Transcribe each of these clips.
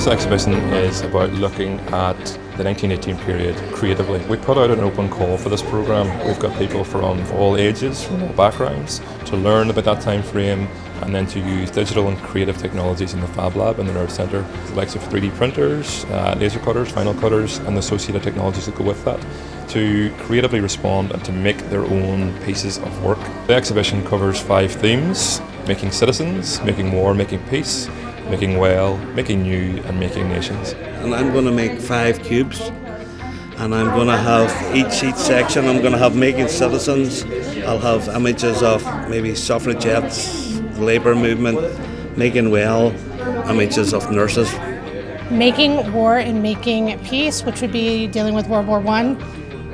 This exhibition is about looking at the 1918 period creatively. We put out an open call for this programme. We've got people from all ages, from all backgrounds, to learn about that time frame and then to use digital and creative technologies in the Fab Lab in the Nerd Centre. The likes of 3D printers, laser cutters, vinyl cutters and the associated technologies that go with that, to creatively respond and to make their own pieces of work. The exhibition covers 5 themes: making citizens, making war, making peace, making well, making new and making nations. And I'm going to make 5 cubes, and I'm going to have each section, I'm going to have making citizens, I'll have images of maybe suffragettes, the labour movement, making well, images of nurses. Making war and making peace, which would be dealing with World War I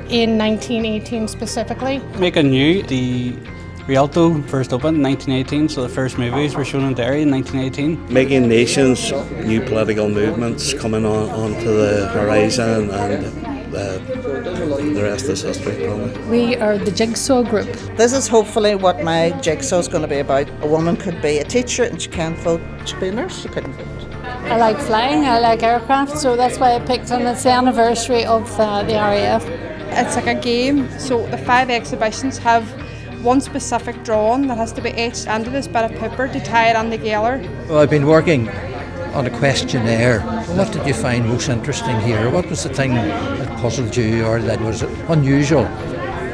in 1918 specifically. Making new, the Rialto first opened in 1918, so the first movies were shown in Derry in 1918. Making nations, new political movements coming onto the horizon, and the rest is history probably. We are the Jigsaw Group. This is hopefully what my jigsaw is going to be about. A woman could be a teacher and she can't vote. She could be a nurse, she couldn't vote. I like flying, I like aircraft, so that's why I picked, and it's the anniversary of the RAF. It's like a game, so the 5 exhibitions have one specific drawing that has to be etched into this bit of paper to tie it on together. Well, I've been working on a questionnaire. What did you find most interesting here? What was the thing that puzzled you or that was unusual?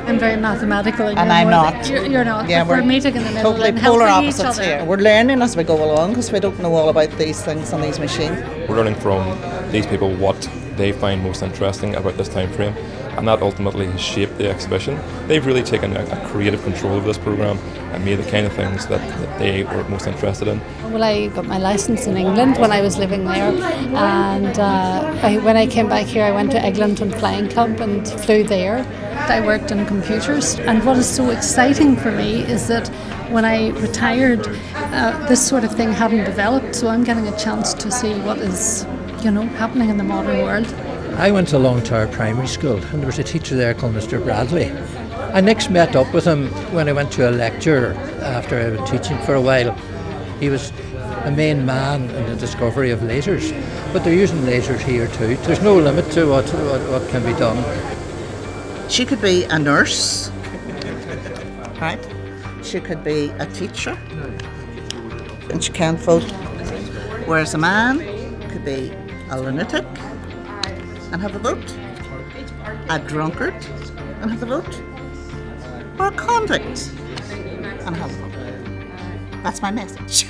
I'm very mathematical, and I'm not. You're not. Yeah, we're meeting in the middle totally and polar helping each opposites other. here. We're learning as we go along because we don't know all about these things on these machines. We're learning from these people what they find most interesting about this time frame, and that ultimately has shaped the exhibition. They've really taken a creative control of this programme and made the kind of things that they were most interested in. Well, I got my licence in England when I was living there, and when I came back here I went to Eglinton Flying Club and flew there. I worked on computers, and what is so exciting for me is that when I retired this sort of thing hadn't developed, so I'm getting a chance to see what is happening in the modern world. I went to Longtower Primary School and there was a teacher there called Mr. Bradley. I next met up with him when I went to a lecture after I was teaching for a while. He was a main man in the discovery of lasers, but they're using lasers here too. There's no limit to what can be done. She could be a nurse, right? She could be a teacher, and she can't vote. Whereas a man could be a lunatic and have a vote, a drunkard and have a vote, or a convict and have a vote. That's my message.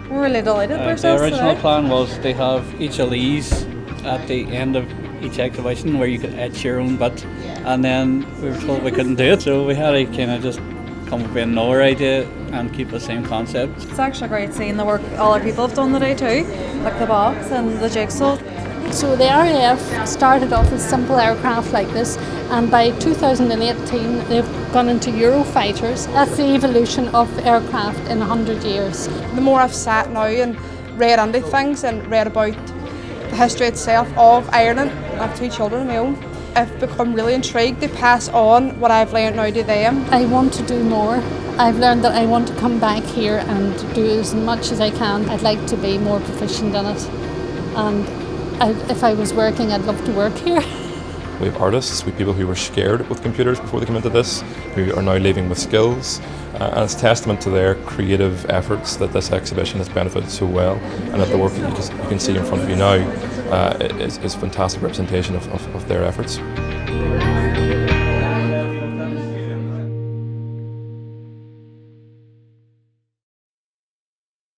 We're really delighted with The ourselves original today. plan was to have each of these at the end of each exhibition where you could etch your own bit, and then we were told we couldn't do it, so we had to kind of just come up with another idea and keep the same concept. It's actually great seeing the work all our people have done today too, like the box and the jigsaw. So the RAF started off with simple aircraft like this, and by 2018 they've gone into Eurofighters. That's the evolution of aircraft in 100 years. The more I've sat now and read into things and read about the history itself of Ireland, I have 2 children of my own, I've become really intrigued to pass on what I've learned now to them. I want to do more. I've learned that I want to come back here and do as much as I can. I'd like to be more proficient in it, and if I was working, I'd love to work here. We have artists, we have people who were scared with computers before they came into this, who are now leaving with skills, and it's testament to their creative efforts that this exhibition has benefited so well, and that the work that you can see in front of you now is fantastic representation of their efforts.